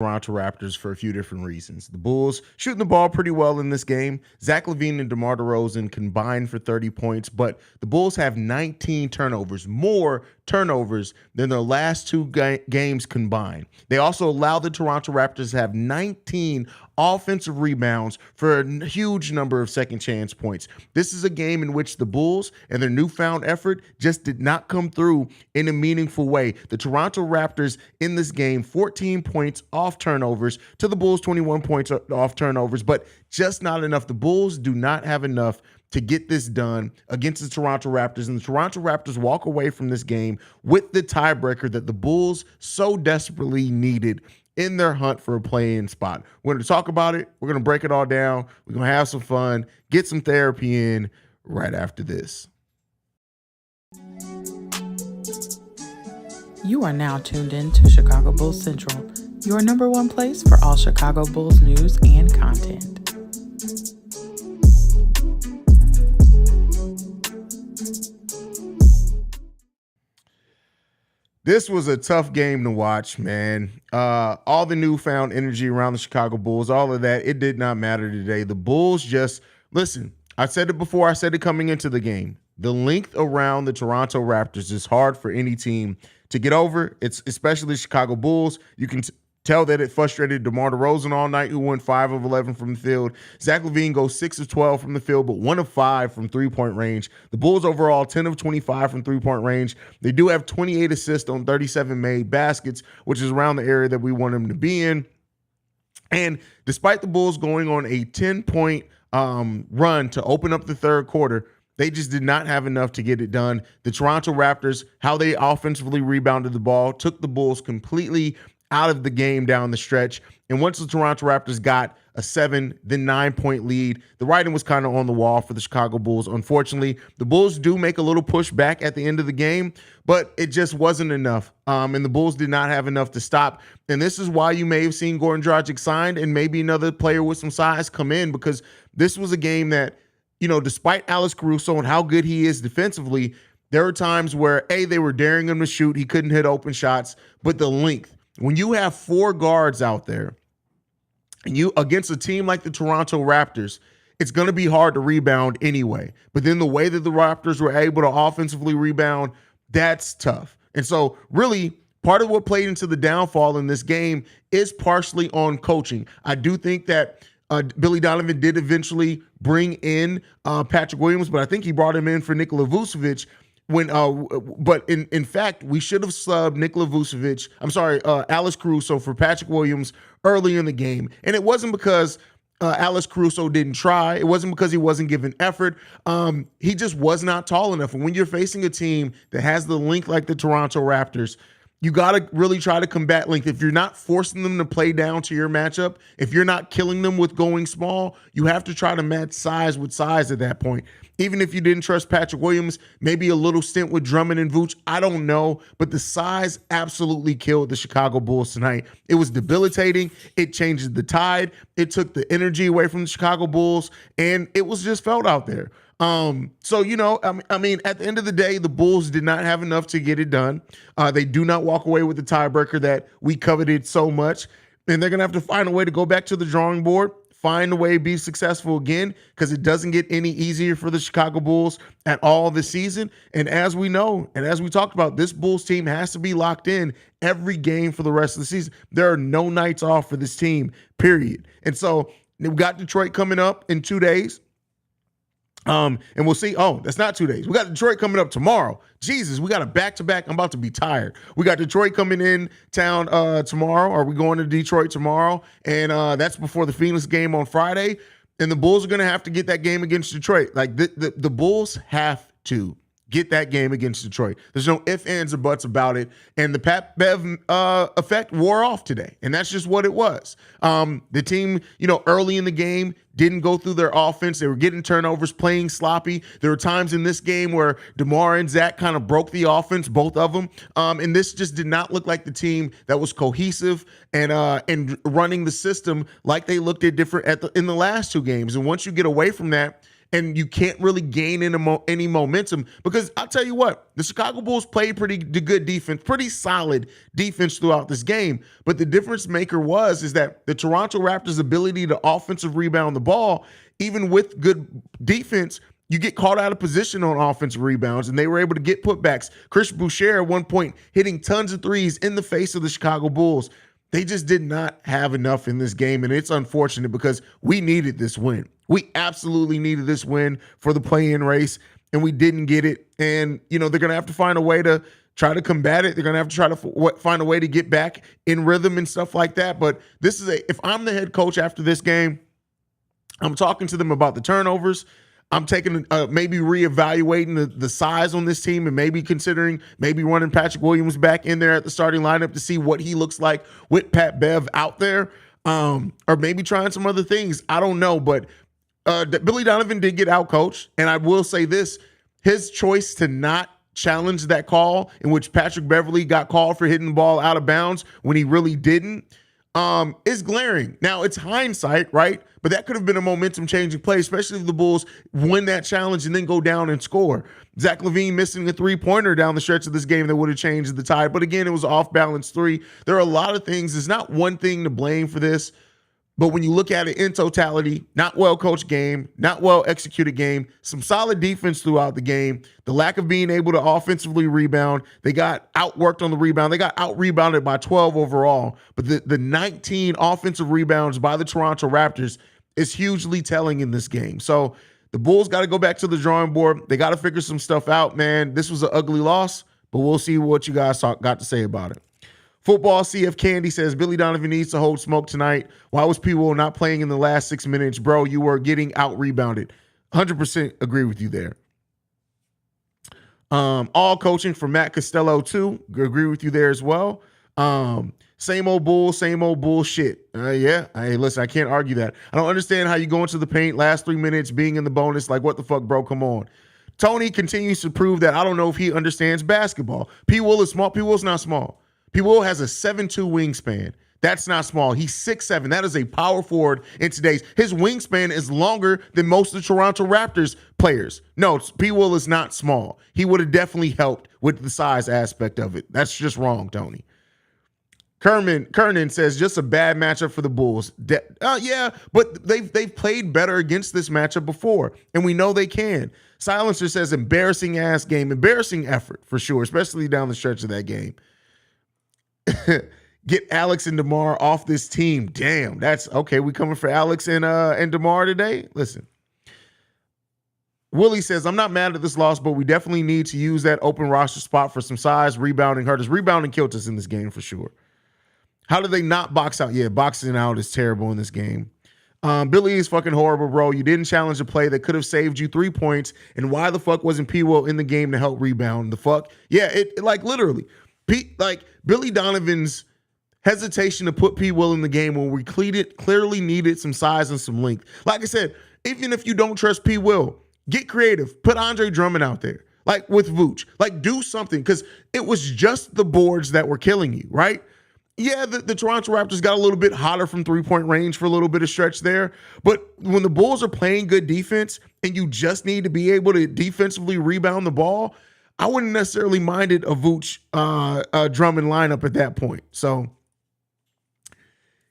Toronto Raptors for a few different reasons. The Bulls shooting the ball pretty well in this game. Zach LaVine and DeMar DeRozan combined for 30 points, but the Bulls have 19 turnovers, more turnovers than their last two games combined. They also allow the Toronto Raptors to have 19 offensive rebounds for a huge number of second chance points. This is a game in which the Bulls and their newfound effort just did not come through in a meaningful way. The Toronto Raptors in this game, 14 points off turnovers to the Bulls, 21 points off turnovers, but just not enough. The Bulls do not have enough to get this done against the Toronto Raptors, and the Toronto Raptors walk away from this game with the tiebreaker that the Bulls so desperately needed in their hunt for a play-in spot. We're going to talk about it. We're going to break it all down. We're going to have some fun, get some therapy in right after this. You are now tuned in to Chicago Bulls Central, your number one place for all Chicago Bulls news and content. This was a tough game to watch, man. All the newfound energy around the Chicago Bulls, all of that, it did not matter today. The Bulls just, listen, I said it before, I said it coming into the game. The length around the Toronto Raptors is hard for any team to get over. It's especially the Chicago Bulls. You can tell that it frustrated DeMar DeRozan all night, who went 5 of 11 from the field. Zach LaVine goes 6 of 12 from the field, but 1 of 5 from three-point range. The Bulls overall 10 of 25 from three-point range. They do have 28 assists on 37 made baskets, which is around the area that we want them to be in. And despite the Bulls going on a 10-point run to open up the third quarter, they just did not have enough to get it done. The Toronto Raptors, how they offensively rebounded the ball, took the Bulls completely out of the game down the stretch. And once the Toronto Raptors got a 7, then 9-point lead, the writing was kind of on the wall for the Chicago Bulls. Unfortunately, the Bulls do make a little push back at the end of the game, but it just wasn't enough. And the Bulls did not have enough to stop. And this is why you may have seen Goran Dragic signed and maybe another player with some size come in, because this was a game that, you know, despite Alex Caruso and how good he is defensively, there were times where, they were daring him to shoot. He couldn't hit open shots, but the length. When you have 4 guards out there and you against a team like the Toronto Raptors, it's going to be hard to rebound anyway. But then the way that the Raptors were able to offensively rebound, that's tough. And so really part of what played into the downfall in this game is partially on coaching. I do think that Billy Donovan did eventually bring in Patrick Williams, but I think he brought him in for Nikola Vucevic. But in fact, we should have subbed Alex Caruso for Patrick Williams early in the game. And it wasn't because Alex Caruso didn't try. It wasn't because he wasn't giving effort. He just was not tall enough. And when you're facing a team that has the length like the Toronto Raptors, you got to really try to combat length. If you're not forcing them to play down to your matchup, if you're not killing them with going small, you have to try to match size with size at that point. Even if you didn't trust Patrick Williams, maybe a little stint with Drummond and Vooch, I don't know. But the size absolutely killed the Chicago Bulls tonight. It was debilitating. It changed the tide. It took the energy away from the Chicago Bulls, and it was just felt out there. So, you know, I mean, at the end of the day, the Bulls did not have enough to get it done. They do not walk away with the tiebreaker that we coveted so much, and they're going to have to find a way to go back to the drawing board, find a way to be successful again, because it doesn't get any easier for the Chicago Bulls at all this season. And as we know, and as we talked about, this Bulls team has to be locked in every game for the rest of the season. There are no nights off for this team, period. And so we've got Detroit coming up in 2 days. And we'll see. Oh, that's not 2 days. We got Detroit coming up tomorrow. Jesus, we got a back-to-back. I'm about to be tired. We got Detroit coming in town tomorrow. Are we going to Detroit tomorrow? And that's before the Phoenix game on Friday. And the Bulls are going to have to get that game against Detroit. Like the Bulls have to get that game against Detroit. There's no ifs, ands, or buts about it. And the Pat Bev effect wore off today. And that's just what it was. The team, you know, early in the game didn't go through their offense. They were getting turnovers, playing sloppy. There were times in this game where DeMar and Zach kind of broke the offense, both of them. And this just did not look like the team that was cohesive and running the system like they looked at in the last 2 games. And once you get away from that, and you can't really gain any momentum because I'll tell you what, the Chicago Bulls played pretty good defense, pretty solid defense throughout this game. But the difference maker is that the Toronto Raptors' ability to offensive rebound the ball, even with good defense, you get caught out of position on offensive rebounds, and they were able to get putbacks. Chris Boucher at one point hitting tons of threes in the face of the Chicago Bulls. They just did not have enough in this game, and it's unfortunate because we needed this win. We absolutely needed this win for the play-in race, and we didn't get it. And, they're going to have to find a way to try to combat it. They're going to have to try to find a way to get back in rhythm and stuff like that. But if I'm the head coach after this game, I'm talking to them about the turnovers. I'm taking maybe reevaluating the size on this team and maybe considering maybe running Patrick Williams back in there at the starting lineup to see what he looks like with Pat Bev out there, or maybe trying some other things. I don't know, but Billy Donovan did get outcoached, and I will say this: his choice to not challenge that call in which Patrick Beverley got called for hitting the ball out of bounds when he really didn't is glaring. Now, it's hindsight, right? But that could have been a momentum-changing play, especially if the Bulls win that challenge and then go down and score. Zach LaVine missing a three-pointer down the stretch of this game that would have changed the tide. But again, it was off-balance three. There are a lot of things. There's not one thing to blame for this. But when you look at it in totality, not well-coached game, not well-executed game, some solid defense throughout the game, the lack of being able to offensively rebound. They got outworked on the rebound. They got out-rebounded by 12 overall. But the 19 offensive rebounds by the Toronto Raptors is hugely telling in this game. So the Bulls got to go back to the drawing board. They got to figure some stuff out, man. This was an ugly loss, but we'll see what you guys got to say about it. Football CF Candy says, Billy Donovan needs to hold smoke tonight. Why was P. Will not playing in the last 6 minutes? Bro, you were getting out-rebounded. 100% agree with you there. All coaching for Matt Costello, too. Agree with you there as well. Same old bullshit. Yeah. Hey, listen, I can't argue that. I don't understand how you go into the paint, last 3 minutes, being in the bonus. Like, what the fuck, bro? Come on. Tony continues to prove that I don't know if he understands basketball. P. Will is small. P. Will's not small. P. Will has a 7'2" wingspan. That's not small. He's 6'7". That is a power forward in today's. His wingspan is longer than most of the Toronto Raptors players. No, P. Will is not small. He would have definitely helped with the size aspect of it. That's just wrong, Tony. Kernan says, just a bad matchup for the Bulls. Yeah, but they've played better against this matchup before, and we know they can. Silencer says, embarrassing ass game. Embarrassing effort, for sure, especially down the stretch of that game. Get Alex and DeMar off this team. Damn, that's okay. We coming for Alex and DeMar today? Listen. Willie says, I'm not mad at this loss, but we definitely need to use that open roster spot for some size. Rebounding hurt us. Rebounding killed us in this game for sure. How did they not box out? Yeah, boxing out is terrible in this game. Billy is fucking horrible, bro. You didn't challenge a play that could have saved you 3 points. And why the fuck wasn't P. Will in the game to help rebound? The fuck? Yeah, it like literally. Billy Donovan's hesitation to put P. Will in the game when we clearly needed some size and some length. Like I said, even if you don't trust P. Will, get creative. Put Andre Drummond out there, like with Vooch. Like, do something, because it was just the boards that were killing you, right? Yeah, the Toronto Raptors got a little bit hotter from three-point range for a little bit of stretch there. But when the Bulls are playing good defense and you just need to be able to defensively rebound the ball, I wouldn't necessarily minded a Vooch Drummond lineup at that point. So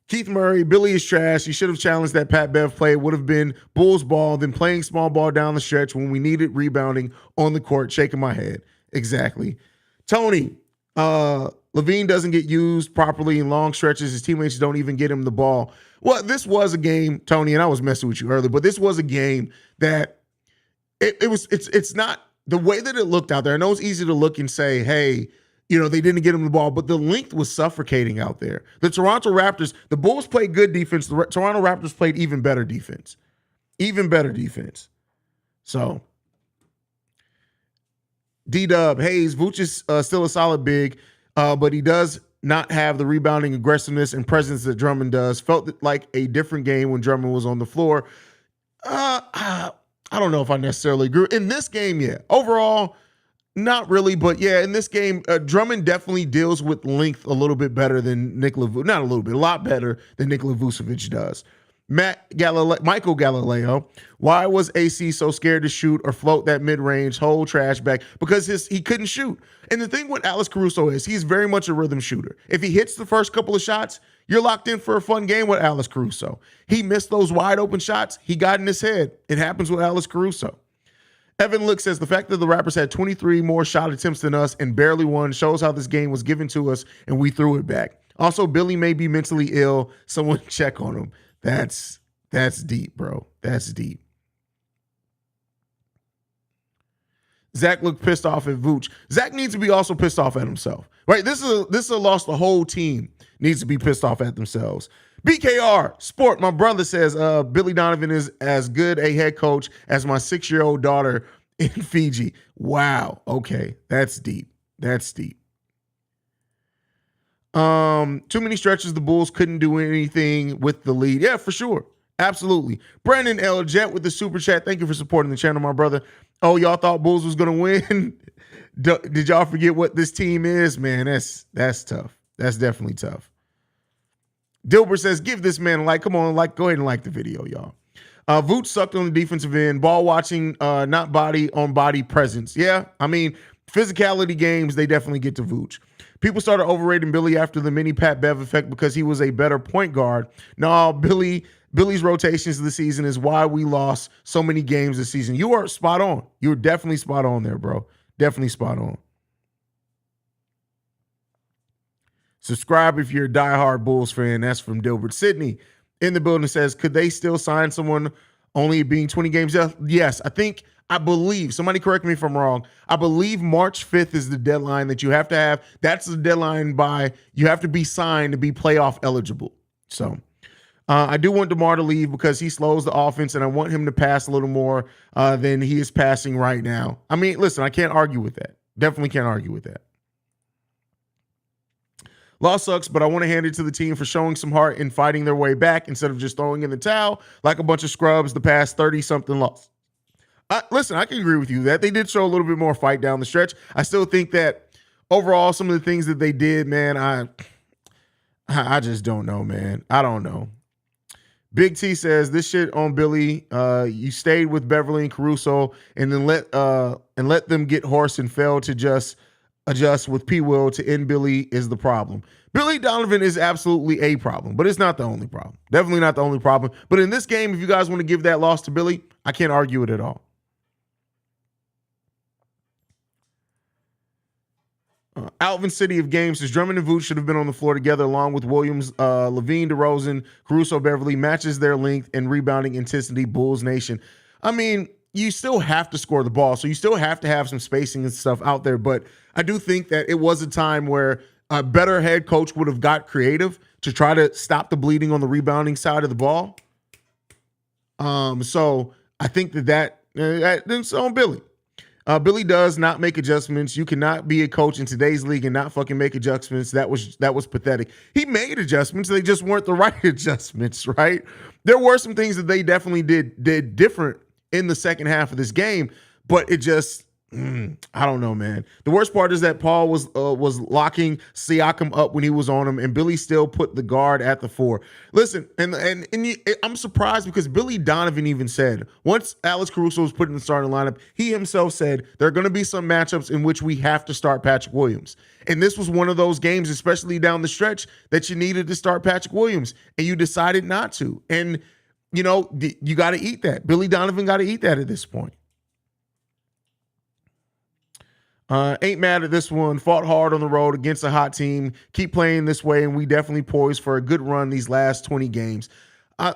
Keith Murray, Billy is trash. He should have challenged that Pat Bev play. It would have been Bulls ball, then playing small ball down the stretch when we needed rebounding on the court. Shaking my head. Exactly. Tony, LaVine doesn't get used properly in long stretches. His teammates don't even get him the ball. Well, this was a game, Tony, and I was messing with you earlier, but this was a game that it's not the way that it looked out there. I know it's easy to look and say, hey, they didn't get him the ball, but the length was suffocating out there. The Toronto Raptors, the Bulls played good defense. The Toronto Raptors played even better defense. Even better defense. So, D-Dub, Haize, Vooch is still a solid big, but he does not have the rebounding aggressiveness and presence that Drummond does. Felt like a different game when Drummond was on the floor. I don't know if I necessarily agree. In this game, yeah. Overall, not really, but yeah, in this game, Drummond definitely deals with length a little bit better than Nikola Vucevic. Not a little bit, a lot better than Nikola Vucevic does. Michael Galileo, why was AC so scared to shoot or float that mid-range whole trash back? Because he couldn't shoot. And the thing with Alex Caruso is he's very much a rhythm shooter. If he hits the first couple of shots, you're locked in for a fun game with Alex Caruso. He missed those wide open shots. He got in his head. It happens with Alex Caruso. Evan Look says the fact that the Raptors had 23 more shot attempts than us and barely won shows how this game was given to us and we threw it back. Also, Billy may be mentally ill. Someone check on him. That's deep, bro. That's deep. Zach looked pissed off at Vooch. Zach needs to be also pissed off at himself, right? This is a loss. The whole team needs to be pissed off at themselves. BKR Sport, my brother says Billy Donovan is as good a head coach as my 6-year-old daughter in Fiji. Wow. Okay, that's deep. That's deep. Too many stretches. The Bulls couldn't do anything with the lead. Yeah, for sure. Absolutely. Brandon L. Jet with the super chat. Thank you for supporting the channel, my brother. Oh, y'all thought Bulls was going to win? Did y'all forget what this team is? Man, that's tough. That's definitely tough. Dilbert says, give this man a like. Come on, go ahead and like the video, y'all. Vooch sucked on the defensive end. Ball watching, not body on body presence. Yeah, I mean, physicality games, they definitely get to Vooch. People started overrating Billy after the mini Pat Bev effect because he was a better point guard. No, Billy's rotations this season is why we lost so many games this season. You are spot on. You were definitely spot on there, bro. Definitely spot on. Subscribe if you're a diehard Bulls fan. That's from Dilbert. Sydney in the building says, could they still sign someone only being 20 games? Yes, I believe, somebody correct me if I'm wrong, I believe March 5th is the deadline that you have to have. That's the deadline by you have to be signed to be playoff eligible. So I do want DeMar to leave because he slows the offense, and I want him to pass a little more than he is passing right now. I mean, listen, I can't argue with that. Definitely can't argue with that. Loss sucks, but I want to hand it to the team for showing some heart and fighting their way back instead of just throwing in the towel like a bunch of scrubs the past 30-something loss. Listen, I can agree with you that they did show a little bit more fight down the stretch. I still think that overall some of the things that they did, man, I just don't know, man. I don't know. Big T says this shit on Billy. You stayed with Beverly and Caruso and then let them get horse and fail to just adjust with P. Will to end Billy is the problem. Billy Donovan is absolutely a problem, but it's not the only problem. Definitely not the only problem. But in this game, if you guys want to give that loss to Billy, I can't argue it at all. Alvin City of Games says Drummond and Vooch should have been on the floor together along with Williams, Levine, DeRozan, Caruso, Beverly. Matches their length and rebounding intensity. Bulls Nation. I mean, you still have to score the ball, so you still have to have some spacing and stuff out there. But I do think that it was a time where a better head coach would have got creative to try to stop the bleeding on the rebounding side of the ball. So I think that's on Billy. Billy does not make adjustments. You cannot be a coach in today's league and not fucking make adjustments. That was pathetic. He made adjustments. They just weren't the right adjustments, right? There were some things that they definitely did different in the second half of this game, but it just, I don't know, man. The worst part is that Paul was locking Siakam up when he was on him, and Billy still put the guard at the 4. Listen, and I'm surprised because Billy Donovan even said once Alex Caruso was put in the starting lineup, he himself said there are going to be some matchups in which we have to start Patrick Williams, and this was one of those games, especially down the stretch, that you needed to start Patrick Williams, and you decided not to, and you know you got to eat that. Billy Donovan got to eat that at this point. Ain't mad at this one. Fought hard on the road against a hot team. Keep playing this way, and we definitely poised for a good run these last 20 games.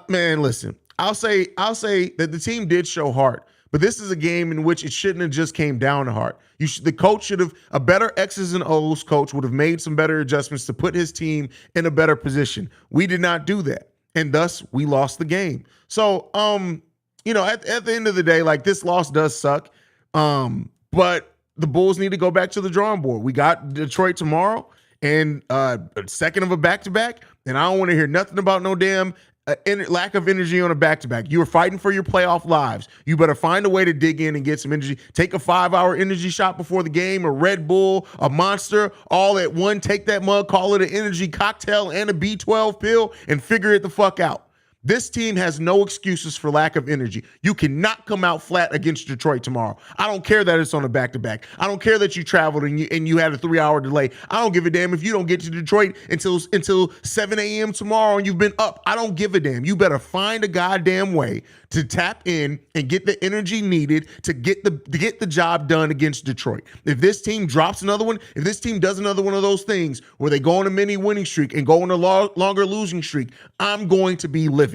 Man, listen, I'll say that the team did show heart, but this is a game in which it shouldn't have just came down to heart. The coach should have, a better X's and O's coach would have made some better adjustments to put his team in a better position. We did not do that, and thus we lost the game. So, at the end of the day, like, this loss does suck, but the Bulls need to go back to the drawing board. We got Detroit tomorrow and a second of a back-to-back, and I don't want to hear nothing about no damn lack of energy on a back-to-back. You are fighting for your playoff lives. You better find a way to dig in and get some energy. Take a 5-hour energy shot before the game, a Red Bull, a Monster, all at one. Take that mug, call it an energy cocktail and a B12 pill, and figure it the fuck out. This team has no excuses for lack of energy. You cannot come out flat against Detroit tomorrow. I don't care that it's on a back-to-back. I don't care that you traveled and you had a 3-hour delay. I don't give a damn if you don't get to Detroit until 7 a.m. tomorrow and you've been up. I don't give a damn. You better find a goddamn way to tap in and get the energy needed to get the job done against Detroit. If this team drops another one, if this team does another one of those things where they go on a mini winning streak and go on a longer losing streak, I'm going to be livid.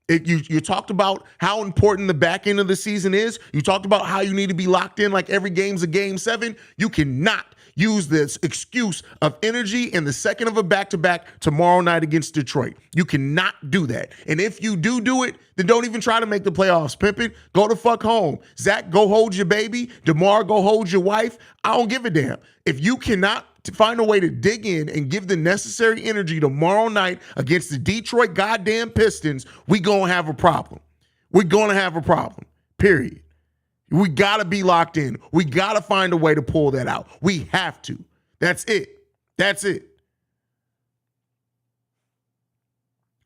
You talked about how important the back end of the season is. You talked about how you need to be locked in like every game's a game 7. You cannot use this excuse of energy in the second of a back-to-back tomorrow night against Detroit. You cannot do that. And if you do it, then don't even try to make the playoffs, pimpin'. Go the fuck home. Zach, go hold your baby. DeMar, go hold your wife. I don't give a damn. If you cannot find a way to dig in and give the necessary energy tomorrow night against the Detroit goddamn Pistons, we gonna have a problem. We're gonna have a problem, period. We got to be locked in. We got to find a way to pull that out. We have to. That's it. That's it.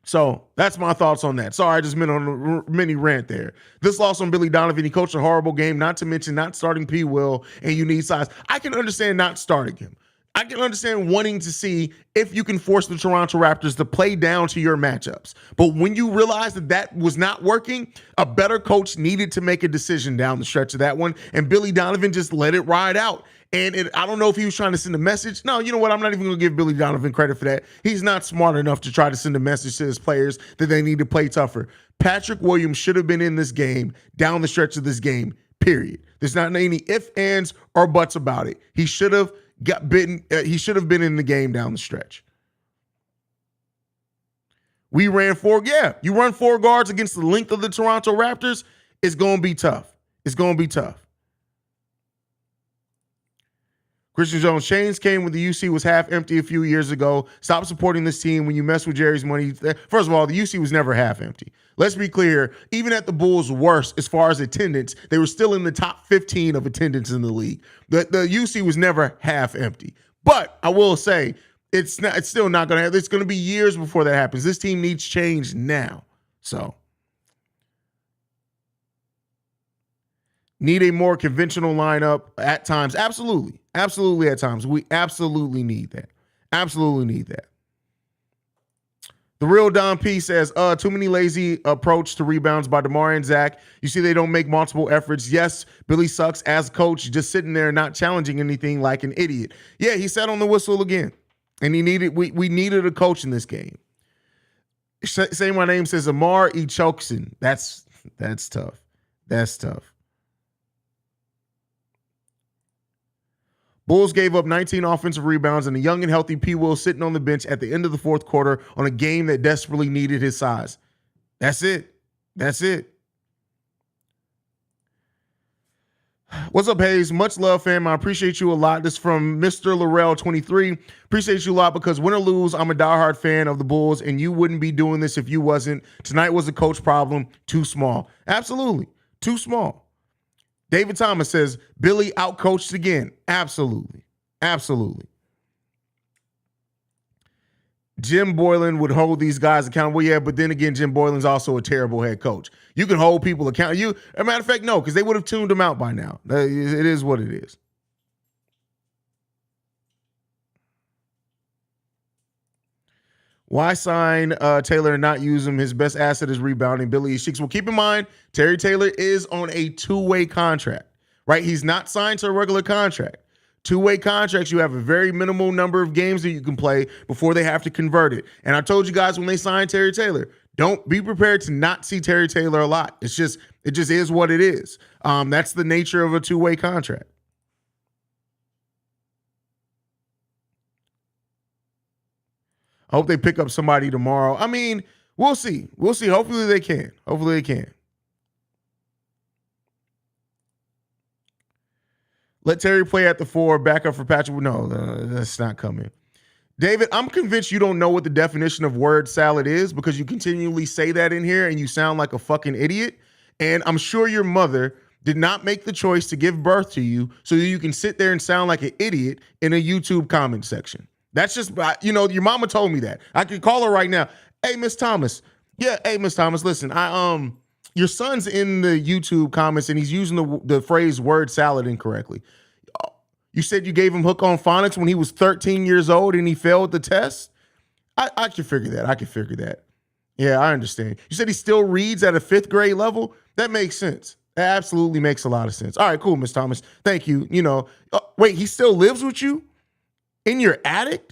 So that's my thoughts on that. Sorry, I just went on a mini rant there. This loss on Billy Donovan, he coached a horrible game, not to mention not starting P. Will, and you need size. I can understand not starting him. I can understand wanting to see if you can force the Toronto Raptors to play down to your matchups. But when you realize that was not working, a better coach needed to make a decision down the stretch of that one. And Billy Donovan just let it ride out. And I don't know if he was trying to send a message. No, you know what? I'm not even going to give Billy Donovan credit for that. He's not smart enough to try to send a message to his players that they need to play tougher. Patrick Williams should have been in this game, down the stretch of this game, period. There's not any ifs, ands, or buts about it. He should have he should have been in the game down the stretch. We ran 4. Yeah, you run 4 guards against the length of the Toronto Raptors, it's going to be tough. It's going to be tough. Christian Jones, Shane's came when the UC was half empty a few years ago. Stop supporting this team when you mess with Jerry's money. First of all, the UC was never half empty. Let's be clear. Even at the Bulls' worst, as far as attendance, they were still in the top 15 of attendance in the league. The UC was never half empty. But I will say, it's still not going to happen. It's going to be years before that happens. This team needs change now. So, need a more conventional lineup at times. Absolutely. Absolutely at times. We absolutely need that. Absolutely need that. The real Don P says, too many lazy approach to rebounds by DeMar and Zach. You see they don't make multiple efforts. Yes, Billy sucks as coach, just sitting there not challenging anything like an idiot. Yeah, he sat on the whistle again. And we needed a coach in this game. Say my name says Amar Ichokson. That's tough. That's tough. Bulls gave up 19 offensive rebounds and a young and healthy P. Will sitting on the bench at the end of the fourth quarter on a game that desperately needed his size. That's it. That's it. What's up, Haize? Much love, fam. I appreciate you a lot. This is from Mr. Laurel 23. Appreciate you a lot because win or lose, I'm a diehard fan of the Bulls, and you wouldn't be doing this if you wasn't. Tonight was a coach problem. Too small. Absolutely. Too small. David Thomas says, Billy outcoached again. Absolutely. Absolutely. Jim Boylan would hold these guys accountable. Yeah, but then again, Jim Boylan's also a terrible head coach. You can hold people accountable. As a matter of fact, no, because they would have tuned him out by now. It is what it is. Why sign Taylor and not use him? His best asset is rebounding. Billy Sheeks. Well, keep in mind, Terry Taylor is on a 2-way contract, right? He's not signed to a regular contract. 2-way contracts, you have a very minimal number of games that you can play before they have to convert it. And I told you guys when they signed Terry Taylor, don't be prepared to not see Terry Taylor a lot. It just is what it is. That's the nature of a 2-way contract. I hope they pick up somebody tomorrow. I mean, we'll see. We'll see. Hopefully they can. Hopefully they can. Let Terry play at the 4, back up for Patrick. No, that's not coming. David, I'm convinced you don't know what the definition of word salad is because you continually say that in here and you sound like a fucking idiot. And I'm sure your mother did not make the choice to give birth to you so you can sit there and sound like an idiot in a YouTube comment section. That's just, your mama told me that. I could call her right now. Hey, Miss Thomas, Yeah, hey, Miss Thomas, listen, your son's in the YouTube comments and he's using the phrase word salad incorrectly. You said you gave him hook on phonics when he was 13 years old and he failed the test? I can figure that. I can figure that. Yeah, I understand. You said he still reads at a 5th grade level? That makes sense. That absolutely makes a lot of sense. All right, cool, Miss Thomas. Thank you. Wait, he still lives with you in your attic?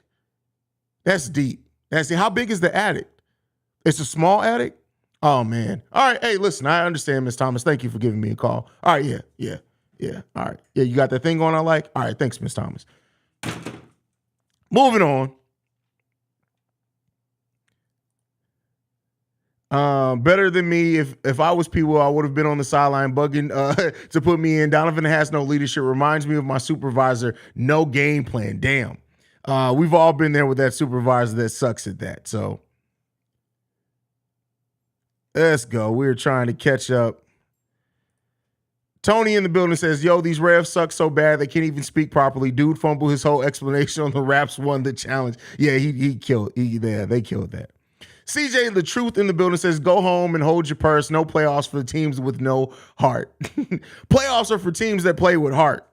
That's deep. How big is the attic? It's a small attic? Oh, man. All right. Hey, listen, I understand, Miss Thomas. Thank you for giving me a call. All right. Yeah. All right. Yeah, you got that thing going I like? All right. Thanks, Miss Thomas. Moving on. Better than me. If I was P-Will, I would have been on the sideline bugging to put me in. Donovan has no leadership. Reminds me of my supervisor. No game plan. Damn. We've all been there with that supervisor that sucks at that. So let's go. We're trying to catch up. Tony in the building says, yo, these refs suck so bad they can't even speak properly. Dude fumbled his whole explanation on the Raps won the challenge. Yeah, they killed that. CJ the Truth in the building says, go home and hold your purse. No playoffs for the teams with no heart. Playoffs are for teams that play with heart.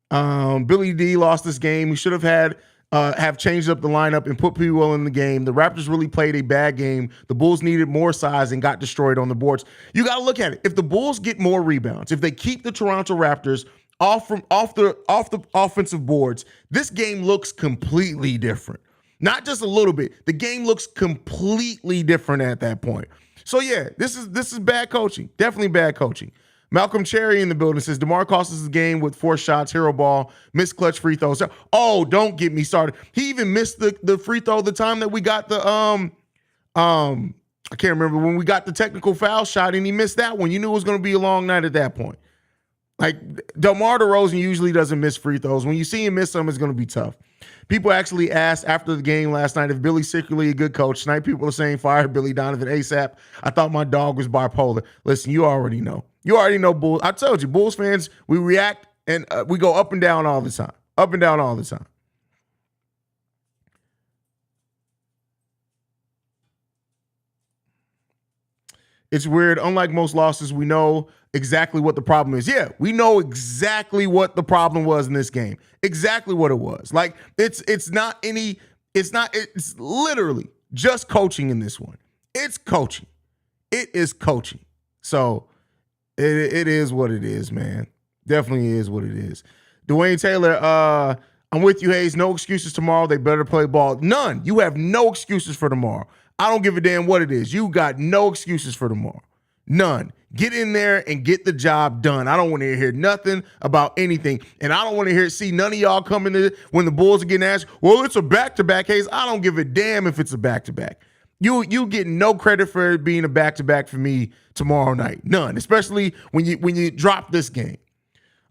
Billy D lost this game. We should have changed up the lineup and put P-Will in the game. The Raptors really played a bad game. The Bulls needed more size and got destroyed on the boards. You got to look at it. If the Bulls get more rebounds, if they keep the Toronto Raptors off the offensive boards, this game looks completely different. Not just a little bit. The game looks completely different at that point. So yeah, this is bad coaching. Definitely bad coaching. Malcolm Cherry in the building says DeMar cost us the game with 4 shots, hero ball, missed clutch free throws. Oh, don't get me started. He even missed the free throw the time that we got the I can't remember when we got the technical foul shot and he missed that one. You knew it was going to be a long night at that point. Like DeMar DeRozan usually doesn't miss free throws. When you see him miss them, it's going to be tough. People actually asked after the game last night if Billy's secretly a good coach. Tonight, people are saying fire Billy Donovan ASAP. I thought my dog was bipolar. Listen, you already know. You already know, Bulls. I told you, Bulls fans, we react and we go up and down all the time. Up and down all the time. It's weird. Unlike most losses, we know exactly what the problem is. Yeah, we know exactly what the problem was in this game. Exactly what it was. Like it's literally just coaching in this one. It's coaching. It is coaching. So it is what it is, man. Definitely is what it is. Dwayne Taylor, I'm with you, Haize. No excuses tomorrow. They better play ball. None. You have no excuses for tomorrow. I don't give a damn what it is. You got no excuses for tomorrow. None. Get in there and get the job done. I don't want to hear nothing about anything. And I don't want to see none of y'all coming to when the Bulls are getting asked, well, it's a back-to-back, Haize. I don't give a damn if it's a back-to-back. You get no credit for it being a back-to-back for me tomorrow night. None. Especially when you drop this game.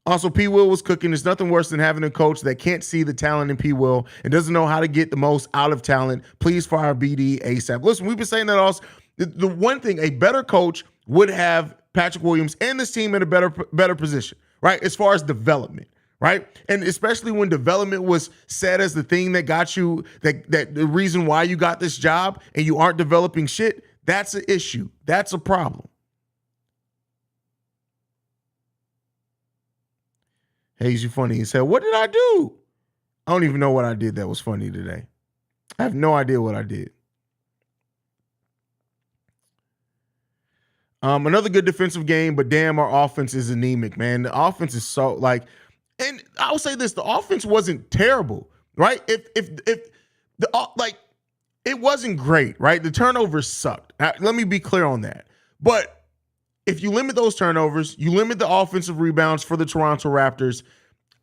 Also, P-Will was cooking. There's nothing worse than having a coach that can't see the talent in P-Will and doesn't know how to get the most out of talent. Please fire BD ASAP. Listen, we've been saying that also. The one thing, a better coach would have Patrick Williams and this team in a better position, right? As far as development, right? And especially when development was said as the thing that got you, that the reason why you got this job and you aren't developing shit, that's an issue. That's a problem. Haize, you funny. He said, what did I do? I don't even know what I did that was funny today. I have no idea what I did. Another good defensive game, but damn, our offense is anemic, man. The offense is so and I'll say this: the offense wasn't terrible, right? If it wasn't great, right? The turnovers sucked. Let me be clear on that. But if you limit those turnovers, you limit the offensive rebounds for the Toronto Raptors.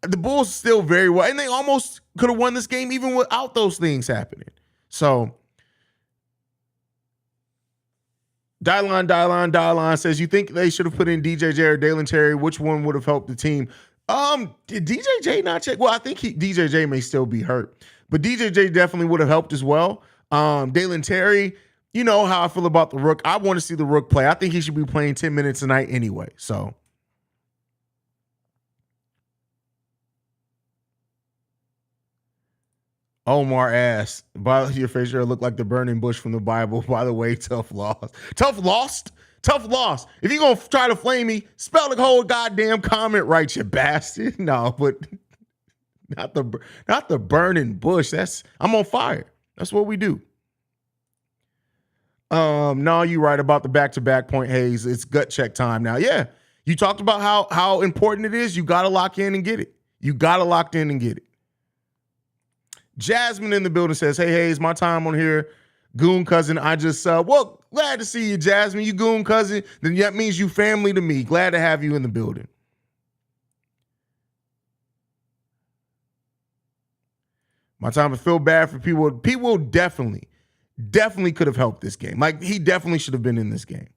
The Bulls still very well, and they almost could have won this game even without those things happening. So. Dylon says, you think they should have put in DJJ or Dalen Terry? Which one would have helped the team? Did DJJ not check? Well, I think DJJ may still be hurt, but DJJ definitely would have helped as well. Dalen Terry, you know how I feel about the Rook. I want to see the Rook play. I think he should be playing 10 minutes a night anyway. So. Omar asked, by your face sure look like the burning bush from the Bible. By the way, tough loss. Tough lost? Tough loss. If you're going to try to flame me, spell the whole goddamn comment right, you bastard. No, but not the burning bush. I'm on fire. That's what we do. No, you're right about the back-to-back point, Haize. It's gut check time now. Yeah. You talked about how important it is. You got to lock in and get it. You got to lock in and get it. Jasmine in the building says, hey, Haize, my time on here, goon cousin. I just, well, glad to see you, Jasmine. You goon cousin. Then that means you family to me. Glad to have you in the building. My time to feel bad for people. People definitely could have helped this game. Like, he definitely should have been in this game.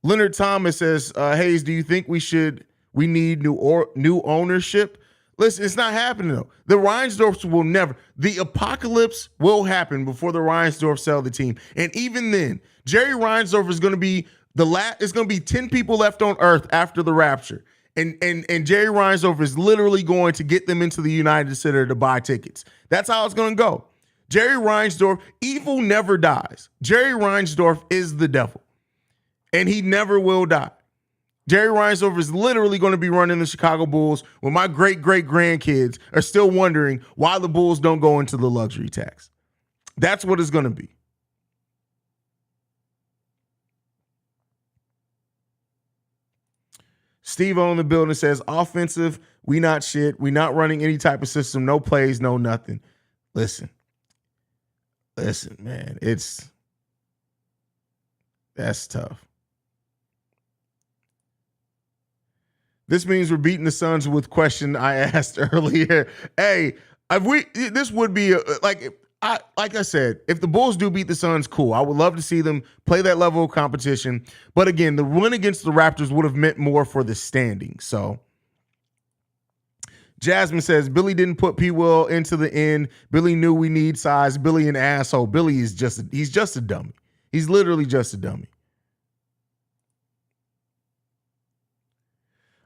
Leonard Thomas says, Haize, do you think we need new ownership? Listen, it's not happening though. The Reinsdorfs will never. The apocalypse will happen before the Reinsdorfs sell the team. And even then, Jerry Reinsdorf is going to be it's going to be 10 people left on earth after the rapture. And Jerry Reinsdorf is literally going to get them into the United Center to buy tickets. That's how it's going to go. Jerry Reinsdorf, evil never dies. Jerry Reinsdorf is the devil. And he never will die. Jerry Reinsdorf is literally going to be running the Chicago Bulls when my great-great-grandkids are still wondering why the Bulls don't go into the luxury tax. That's what it's going to be. Steve on the building says, offensive, we not shit. We not running any type of system. No plays, no nothing. Listen, man, that's tough. This means we're beating the Suns with question I asked earlier. Hey, this would be like I said, if the Bulls do beat the Suns, cool. I would love to see them play that level of competition. But again, the win against the Raptors would have meant more for the standing. So Jasmine says, Billy didn't put P. Will into the end. Billy knew we need size. Billy an asshole. Billy is he's just a dummy. He's literally just a dummy.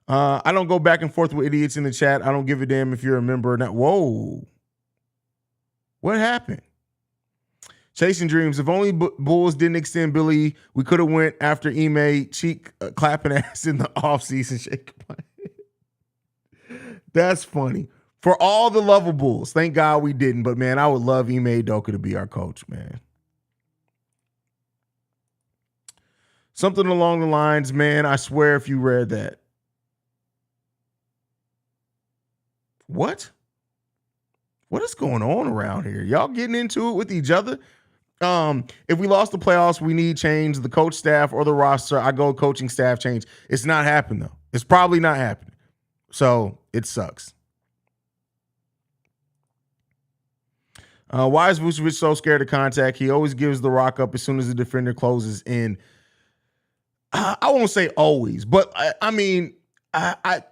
I don't go back and forth with idiots in the chat. I don't give a damn if you're a member or not. Whoa. What happened? Chasing Dreams. If only Bulls didn't extend Billy, we could have went after Ime, cheek clapping ass in the offseason. Shake my head. That's funny. For all the love of Bulls, thank God we didn't. But, man, I would love Ime Udoka to be our coach, man. Something along the lines, man, I swear if you read that. What is going on around here? Y'all getting into it with each other? If we lost the playoffs, we need change. The coach staff or the roster, I go coaching staff change. It's not happening, though. It's probably not happening. So it sucks. Why is Vucevic so scared of contact? He always gives the rock up as soon as the defender closes in. I won't say always, but I mean,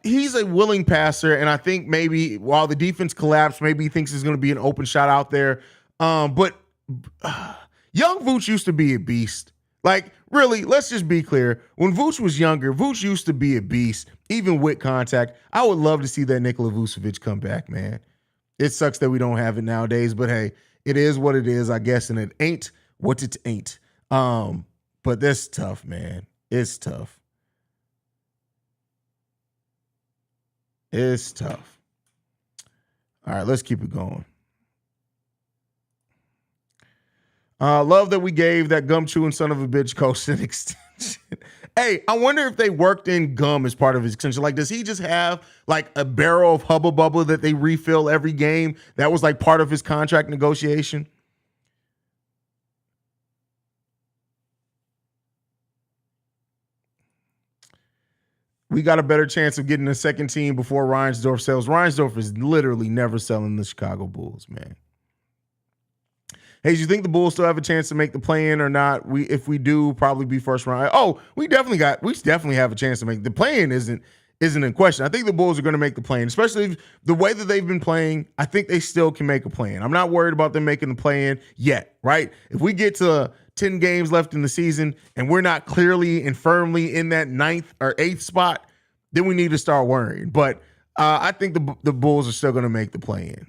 he's a willing passer, and I think maybe while the defense collapsed, maybe he thinks there's going to be an open shot out there. But young Vooch used to be a beast. Like, really, let's just be clear. When Vooch was younger, Vooch used to be a beast, even with contact. I would love to see that Nikola Vucevic come back, man. It sucks that we don't have it nowadays, but hey, it is what it is, I guess, and it ain't what it ain't. But that's tough, man. It's tough. It's tough. All right, let's keep it going. Love that we gave that gum chewing son of a bitch coach an extension. Hey, I wonder if they worked in gum as part of his extension. Like, does he just have like a barrel of Hubba Bubba that they refill every game? That was like part of his contract negotiation. We got a better chance of getting a second team before Reinsdorf sells. Reinsdorf is literally never selling the Chicago Bulls, man. Hey, do you think the Bulls still have a chance to make the play-in or not? If we do, probably be first round. Oh, we definitely have a chance to make the play-in. Isn't in question. I think the Bulls are going to make the play-in, especially the way that they've been playing. I think they still can make a play-in. I'm not worried about them making the play-in yet, right? If we get to 10 games left in the season and we're not clearly and firmly in that 9th or 8th spot, then we need to start worrying. But I think the Bulls are still going to make the play-in.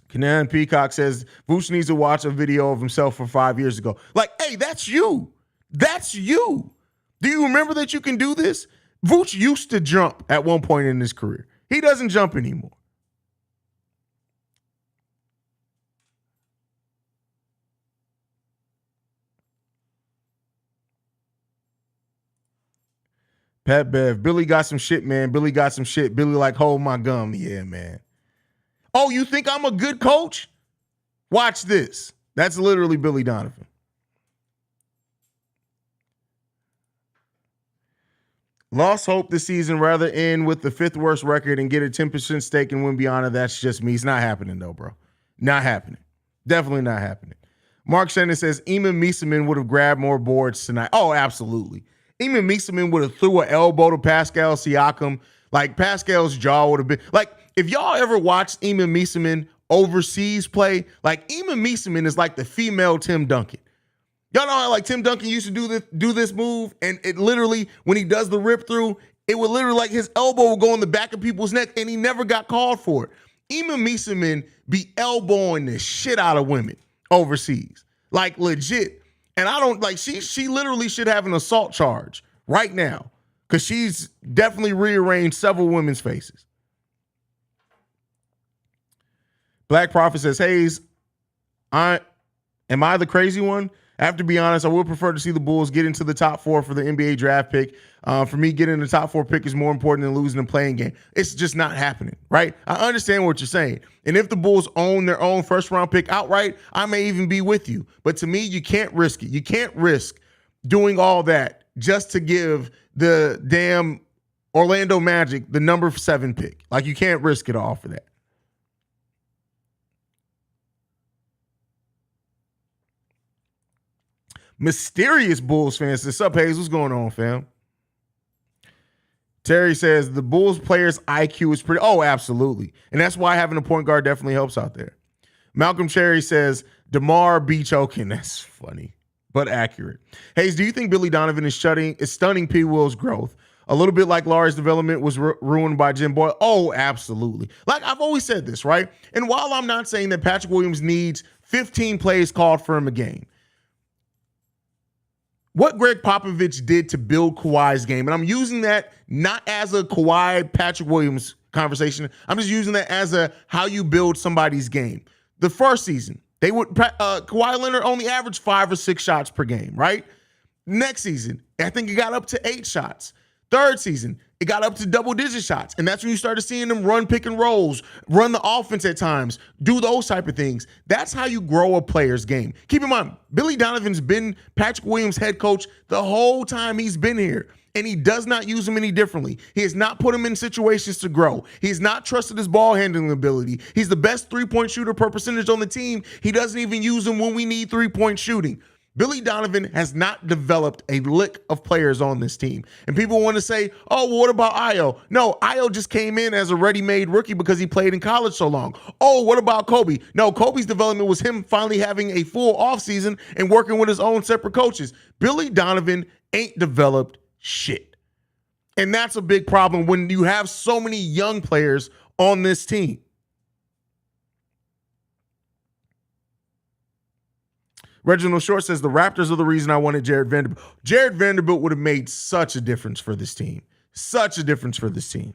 Canan Peacock says Vooch needs to watch a video of himself from 5 years ago. Like, hey, that's you. That's you. Do you remember that you can do this? Vooch used to jump at one point in his career. He doesn't jump anymore. Pat Bev, Billy got some shit, man. Billy got some shit. Billy like, hold my gum. Yeah, man. Oh, you think I'm a good coach? Watch this. That's literally Billy Donovan. Lost hope this season, rather end with the 5th worst record and get a 10% stake and win beyond it. That's just me. It's not happening, though, bro. Not happening. Definitely not happening. Mark Shannon says Eamon Mieseman would have grabbed more boards tonight. Oh, absolutely. Eamon Mieseman would have threw an elbow to Pascal Siakam. Like, Pascal's jaw would have been... Like, if y'all ever watched Eamon Mieseman overseas play, like, Eamon Mieseman is like the female Tim Duncan. Y'all know how, like, Tim Duncan used to do this move, and it literally, when he does the rip through, it would literally, like, his elbow would go in the back of people's neck, and he never got called for it. Eamon Mieseman be elbowing the shit out of women overseas. Like, legit. And I don't, like, she literally should have an assault charge right now, because she's definitely rearranged several women's faces. Black Prophet says, Haize, am I the crazy one? I have to be honest, I would prefer to see the Bulls get into the top 4 for the NBA draft pick. For me, getting the top 4 pick is more important than losing a playing game. It's just not happening, right? I understand what you're saying. And if the Bulls own their own first-round pick outright, I may even be with you. But to me, you can't risk it. You can't risk doing all that just to give the damn Orlando Magic the number 7 pick. Like, you can't risk it all for that. Mysterious Bulls fans. What's up, Haize? What's going on, fam? Terry says the Bulls players' IQ is pretty. Oh, absolutely. And that's why having a point guard definitely helps out there. Malcolm Cherry says DeMar be choking. That's funny, but accurate. Haize, do you think Billy Donovan is stunning P. Will's growth? A little bit like Larry's development was ruined by Jim Boyle. Oh, absolutely. Like, I've always said this, right? And while I'm not saying that Patrick Williams needs 15 plays called for him a game, what Greg Popovich did to build Kawhi's game, and I'm using that not as a Kawhi Patrick Williams conversation. I'm just using that as a how you build somebody's game. The first season, Kawhi Leonard only averaged 5 or 6 shots per game, right? Next season, I think it got up to 8 shots. Third season, it got up to double-digit shots. And that's when you started seeing them run pick and rolls, run the offense at times, do those type of things. That's how you grow a player's game. Keep in mind, Billy Donovan's been Patrick Williams' head coach the whole time he's been here, and he does not use him any differently. He has not put him in situations to grow. He's not trusted his ball handling ability. He's the best three-point shooter per percentage on the team. He doesn't even use him when we need three-point shooting. Billy Donovan has not developed a lick of players on this team. And people want to say, oh, well, what about Ayo? No, Ayo just came in as a ready-made rookie because he played in college so long. Oh, what about Kobe? No, Kobe's development was him finally having a full offseason and working with his own separate coaches. Billy Donovan ain't developed shit. And that's a big problem when you have so many young players on this team. Reginald Short says the Raptors are the reason I wanted Jared Vanderbilt. Jared Vanderbilt would have made such a difference for this team. Such a difference for this team.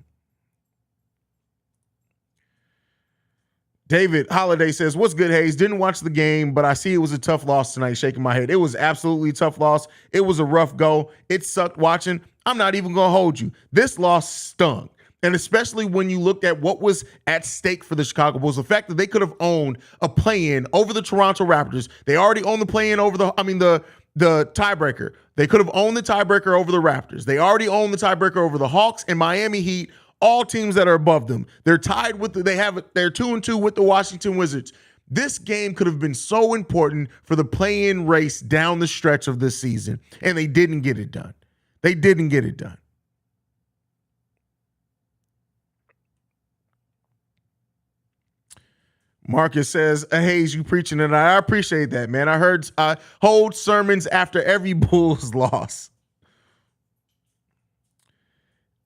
David Holiday says, what's good, Haize? Didn't watch the game, but I see it was a tough loss tonight, shaking my head. It was absolutely a tough loss. It was a rough go. It sucked watching. I'm not even going to hold you. This loss stung. And especially when you looked at what was at stake for the Chicago Bulls, the fact that they could have owned a play-in over the Toronto Raptors. They already owned the play-in over the tiebreaker. They could have owned the tiebreaker over the Raptors. They already owned the tiebreaker over the Hawks and Miami Heat, all teams that are above them. They're tied with they're 2-2 with the Washington Wizards. This game could have been so important for the play-in race down the stretch of this season, and they didn't get it done. They didn't get it done. Marcus says, Haize, you preaching tonight. I appreciate that, man. I heard hold sermons after every Bulls loss.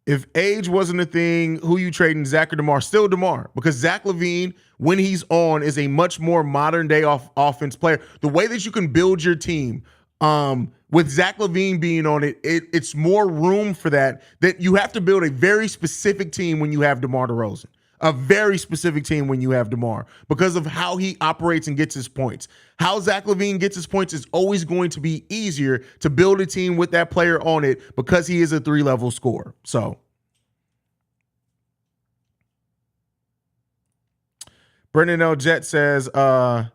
If age wasn't a thing, who you trading, Zach or DeMar? Still DeMar, because Zach LaVine, when he's on, is a much more modern day offense player. The way that you can build your team, with Zach LaVine being on it, it's more room for that you have to build a very specific team when you have DeMar DeRozan. A very specific team when you have DeMar because of how he operates and gets his points. How Zach LaVine gets his points is always going to be easier to build a team with that player on it because he is a 3-level scorer. So Brendan L. Jet says, the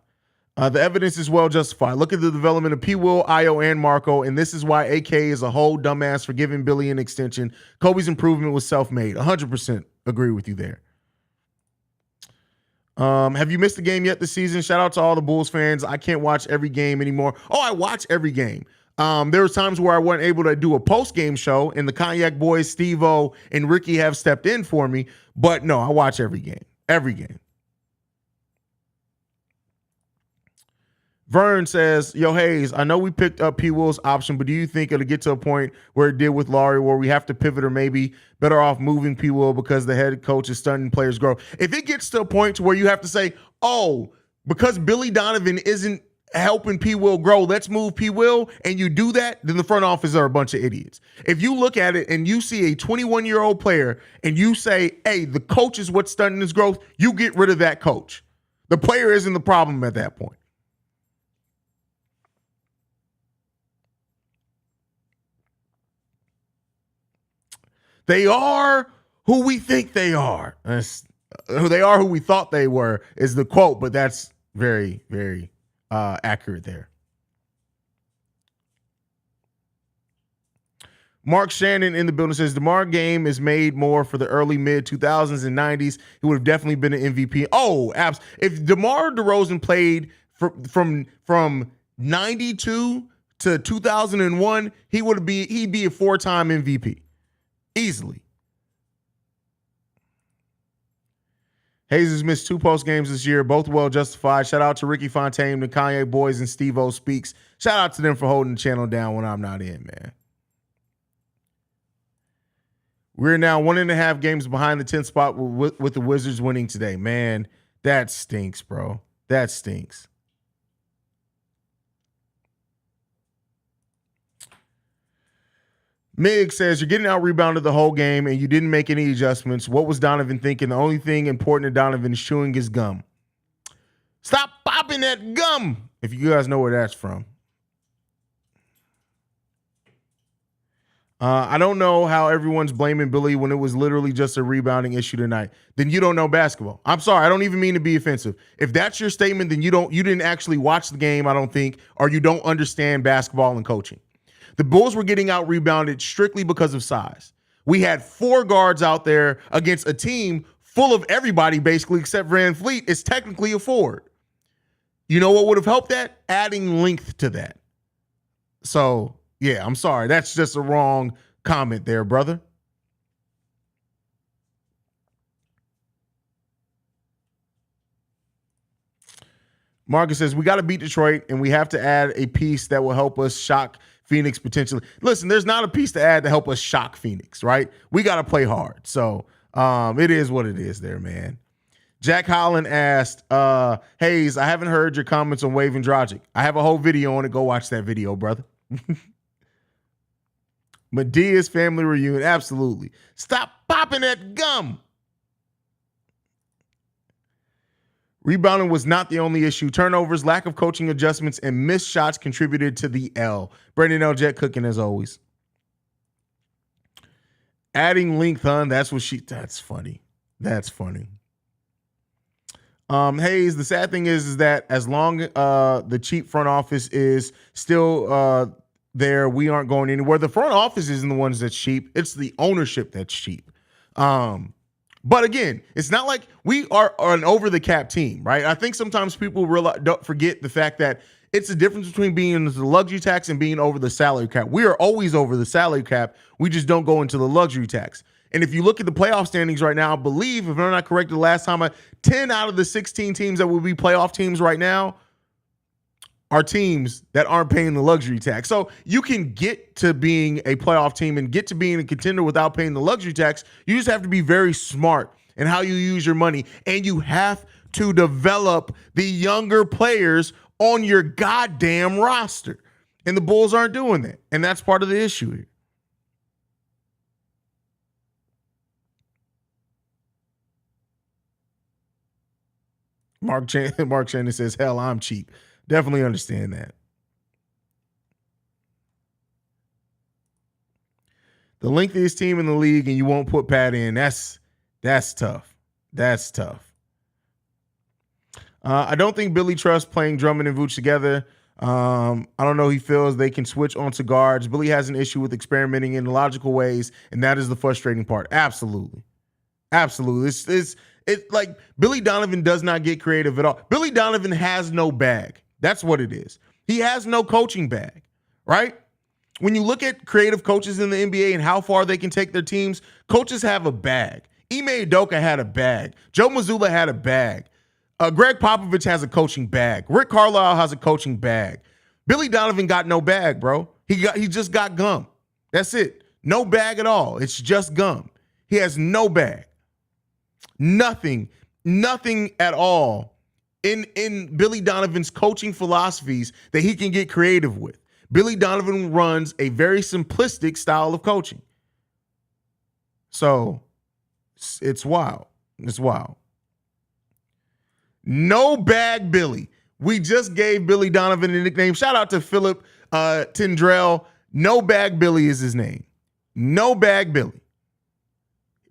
evidence is well justified. Look at the development of P. Will, Io, and Marco, and this is why AK is a whole dumbass for giving Billy an extension. Kobe's improvement was self-made. 100% agree with you there. Have you missed a game yet this season? Shout out to all the Bulls fans. I can't watch every game anymore. Oh, I watch every game. There was times where I wasn't able to do a post-game show, and the Cognac boys, Steve-O and Ricky, have stepped in for me. But no, I watch every game. Every game. Vern says, yo, Haize, I know we picked up P. Will's option, but do you think it'll get to a point where it did with Laurie where we have to pivot or maybe better off moving P. Will because the head coach is stunning players grow? If it gets to a point to where you have to say, oh, because Billy Donovan isn't helping P. Will grow, let's move P. Will, and you do that, then the front office are a bunch of idiots. If you look at it and you see a 21-year-old player and you say, hey, the coach is what's stunning his growth, you get rid of that coach. The player isn't the problem at that point. They are who we think they are. They are who we thought they were is the quote, but that's very, very accurate there. Mark Shannon in the building says DeMar game is made more for the early mid 2000s and 90s. He would have definitely been an MVP. Oh, if DeMar DeRozan played from 92 to 2001, he'd be a 4-time MVP. Easily. Haize has missed 2 post games this year, both well justified. Shout out to Ricky Fontaine, the Kanye boys, and Steve-O Speaks. Shout out to them for holding the channel down when I'm not in, man. We're now 1.5 games behind the 10th spot with the Wizards winning today. Man, that stinks, bro. That stinks. Mig says, you're getting out rebounded the whole game and you didn't make any adjustments. What was Donovan thinking? The only thing important to Donovan is chewing his gum. Stop popping that gum, if you guys know where that's from. I don't know how everyone's blaming Billy when it was literally just a rebounding issue tonight. Then you don't know basketball. I'm sorry. I don't even mean to be offensive. If that's your statement, then you didn't actually watch the game, I don't think, or you don't understand basketball and coaching. The Bulls were getting out rebounded strictly because of size. We had 4 guards out there against a team full of everybody basically except Van Fleet is technically a forward. You know what would have helped that? Adding length to that. So, yeah, I'm sorry. That's just a wrong comment there, brother. Marcus says, we got to beat Detroit, and we have to add a piece that will help us shock Phoenix potentially. Listen, there's not a piece to add to help us shock Phoenix, right? We got to play hard. So it is what it is there, man. Jack Holland asked, Haize, I haven't heard your comments on Wave and Dragic. I have a whole video on it. Go watch that video, brother. Medea's family reunion. Absolutely. Stop popping that gum. Rebounding was not the only issue. Turnovers, lack of coaching adjustments, and missed shots contributed to the L. Brandon L. Jet cooking as always. Adding length, huh? That's funny. That's funny. Haize, the sad thing is that as long the cheap front office is still there, we aren't going anywhere. The front office isn't the ones that's cheap. It's the ownership that's cheap. But again, it's not like we are an over-the-cap team, right? I think sometimes people don't forget the fact that it's the difference between being in the luxury tax and being over the salary cap. We are always over the salary cap. We just don't go into the luxury tax. And if you look at the playoff standings right now, I believe, if I'm not correct, the last time 10 out of the 16 teams that would be playoff teams right now are teams that aren't paying the luxury tax. So you can get to being a playoff team and get to being a contender without paying the luxury tax. You just have to be very smart in how you use your money, and you have to develop the younger players on your goddamn roster. And the Bulls aren't doing that, and that's part of the issue here. Mark Shannon says, hell, I'm cheap. Definitely understand that. The lengthiest team in the league and you won't put Pat in, that's tough. That's tough. I don't think Billy trusts playing Drummond and Vooch together. I don't know. He feels they can switch onto guards. Billy has an issue with experimenting in logical ways, and that is the frustrating part. Absolutely. It's like Billy Donovan does not get creative at all. Billy Donovan has no bag. That's what it is. He has no coaching bag, right? When you look at creative coaches in the NBA and how far they can take their teams, coaches have a bag. Ime Udoka had a bag. Joe Mazzulla had a bag. Greg Popovich has a coaching bag. Rick Carlisle has a coaching bag. Billy Donovan got no bag, bro. He just got gum. That's it. No bag at all. It's just gum. He has no bag. Nothing at all in Billy Donovan's coaching philosophies that he can get creative with. Billy Donovan runs a very simplistic style of coaching. So it's wild. It's wild. No bag Billy. We just gave Billy Donovan a nickname. Shout out to Philip Tindrell. No bag Billy is his name. No bag Billy.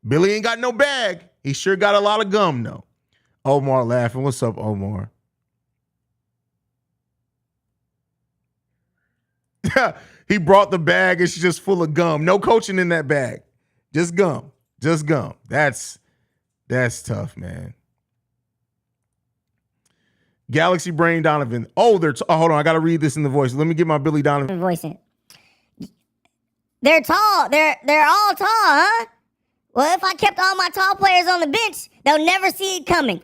Billy ain't got no bag. He sure got a lot of gum, though. Omar laughing. What's up, Omar? He brought the bag. It's just full of gum. No coaching in that bag. Just gum. Just gum. That's tough, man. Galaxy Brain Donovan. Oh, hold on. I got to read this in the voice. Let me get my Billy Donovan voice in. They're tall. They're all tall, huh? Well, if I kept all my tall players on the bench, they'll never see it coming.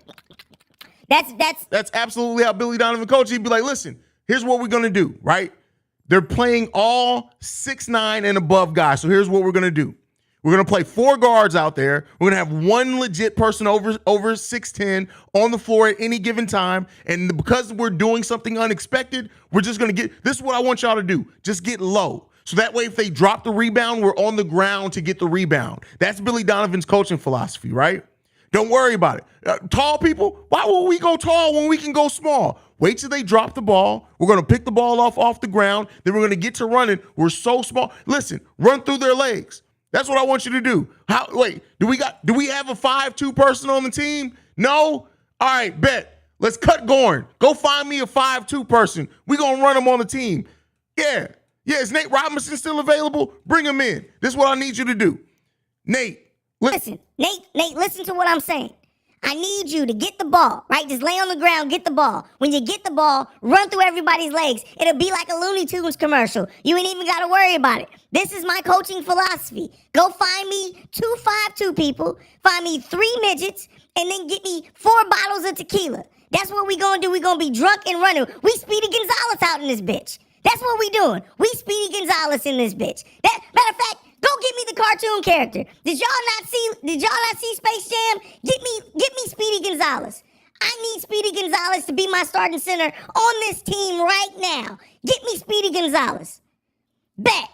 That's absolutely how Billy Donovan coached. He'd be like, listen, here's what we're going to do, right? They're playing all 6'9" and above guys. So here's what we're going to do. We're going to play 4 guards out there. We're going to have one legit person over 6'10" on the floor at any given time. And because we're doing something unexpected, we're just going to get – this is what I want y'all to do. Just get low. So that way if they drop the rebound, we're on the ground to get the rebound. That's Billy Donovan's coaching philosophy, right? Don't worry about it. Tall people, why will we go tall when we can go small? Wait till they drop the ball. We're going to pick the ball off the ground. Then we're going to get to running. We're so small. Listen, run through their legs. That's what I want you to do. Do we have a 5'2" person on the team? No? All right, bet. Let's cut Gorn. Go find me a 5'2" person. We're going to run him on the team. Yeah. Yeah, is Nate Robinson still available? Bring him in. This is what I need you to do. Nate. Listen, Nate, listen to what I'm saying. I need you to get the ball, right? Just lay on the ground, get the ball. When you get the ball, run through everybody's legs. It'll be like a Looney Tunes commercial. You ain't even got to worry about it. This is my coaching philosophy. Go find me 2 5'2" people, find me 3 midgets, and then get me 4 bottles of tequila. That's what we gonna do. We gonna be drunk and running. We Speedy Gonzalez out in this bitch. That's what we doing. We Speedy Gonzalez in this bitch. Matter of fact, go get me the cartoon character. Did y'all not see Space Jam? Get me Speedy Gonzalez. I need Speedy Gonzalez to be my starting center on this team right now. Get me Speedy Gonzalez. Bet.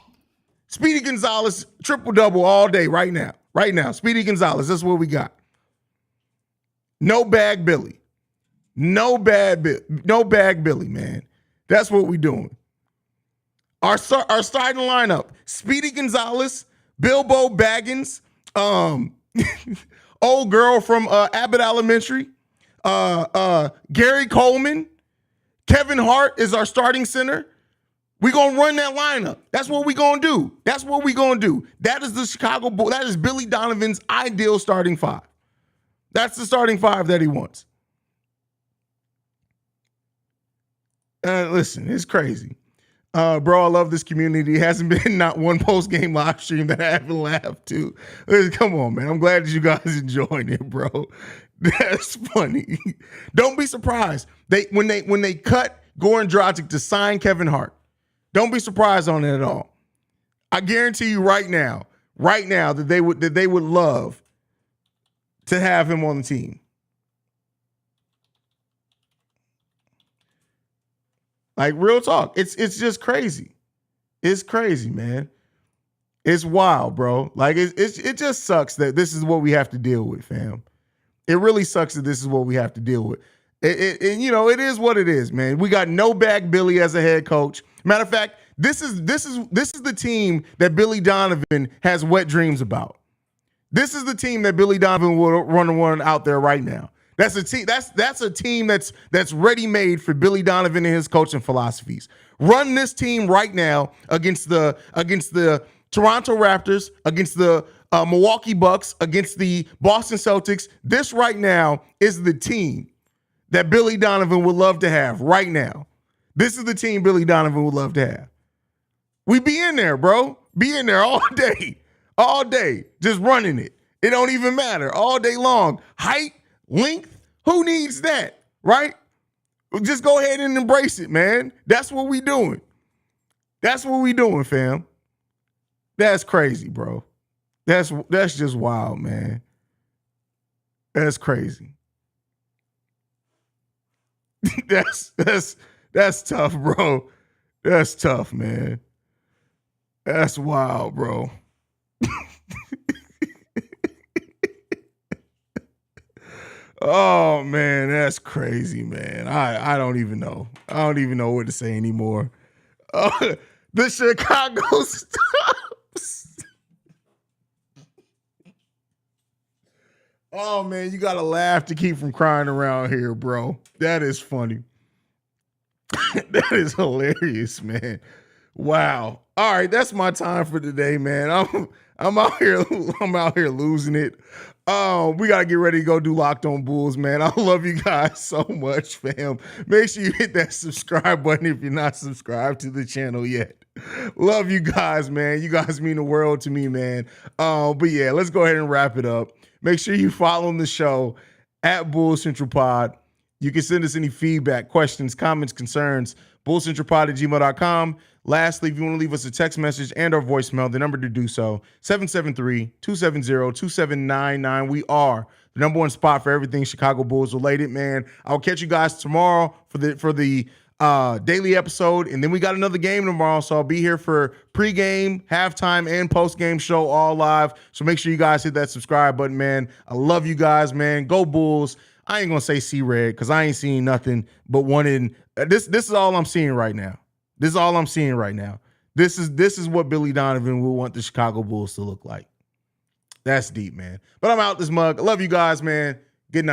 Speedy Gonzalez, triple-double all day right now. Right now. Speedy Gonzalez, that's what we got. No bag Billy. No bag Billy, man. That's what we doing. Our starting lineup: Speedy Gonzalez, Bilbo Baggins, old girl from Abbott Elementary, Gary Coleman, Kevin Hart is our starting center. We gonna run that lineup. That's what we gonna do. That's what we gonna do. That is the Chicago Bulls. That is Billy Donovan's ideal starting 5. That's the starting 5 that he wants. Listen, it's crazy. Bro, I love this community. It hasn't been not one post-game live stream that I haven't laughed to. Come on, man. I'm glad that you guys enjoying it, bro. That's funny. Don't be surprised. When they cut Goran Dragic to sign Kevin Hart. Don't be surprised on it at all. I guarantee you right now that they would love to have him on the team. Like, real talk. It's just crazy. It's crazy, man. It's wild, bro. Like, it just sucks that this is what we have to deal with, fam. It really sucks that this is what we have to deal with. It is what it is, man. We got no back Billy as a head coach. Matter of fact, this is the team that Billy Donovan has wet dreams about. This is the team that Billy Donovan will run one out there right now. That's a team. That's a team that's ready made for Billy Donovan and his coaching philosophies. Run this team right now against the Toronto Raptors, against the Milwaukee Bucks, against the Boston Celtics. This right now is the team that Billy Donovan would love to have right now. This is the team Billy Donovan would love to have. We be in there, bro. Be in there all day, just running it. It don't even matter. All day long. Height, length, who needs that, right? Just go ahead and embrace it, man. That's what we doing. That's what we doing, fam. That's crazy, bro. That's just wild, man. That's crazy. That's tough, bro. That's tough, man. That's wild, bro. Oh man, that's crazy, man. I don't even know. I don't even know what to say anymore. The Chicago stops. Oh man, you gotta laugh to keep from crying around here, bro. That is funny. That is hilarious, man. Wow. All right, that's my time for today, man. I'm out here losing it. We gotta get ready to go do Locked On Bulls, man. I love you guys so much, fam. Make sure you hit that subscribe button if you're not subscribed to the channel yet. Love you guys, man. You guys mean the world to me, man. But yeah, let's go ahead and wrap it up. Make sure you follow the show at Bulls Central Pod. You can send us any feedback, questions, comments, concerns, bullcentralpod@gmail.com. Lastly, if you want to leave us a text message and or voicemail, the number to do so, 773-270-2799. We are the number one spot for everything Chicago Bulls related, man. I'll catch you guys tomorrow for the daily episode, and then we got another game tomorrow, so I'll be here for pregame, halftime, and postgame show all live. So make sure you guys hit that subscribe button, man. I love you guys, man. Go Bulls. I ain't gonna say see red because I ain't seeing nothing but one in this. This is all I'm seeing right now. This is all I'm seeing right now. This is what Billy Donovan will want the Chicago Bulls to look like. That's deep, man. But I'm out this mug. I love you guys, man.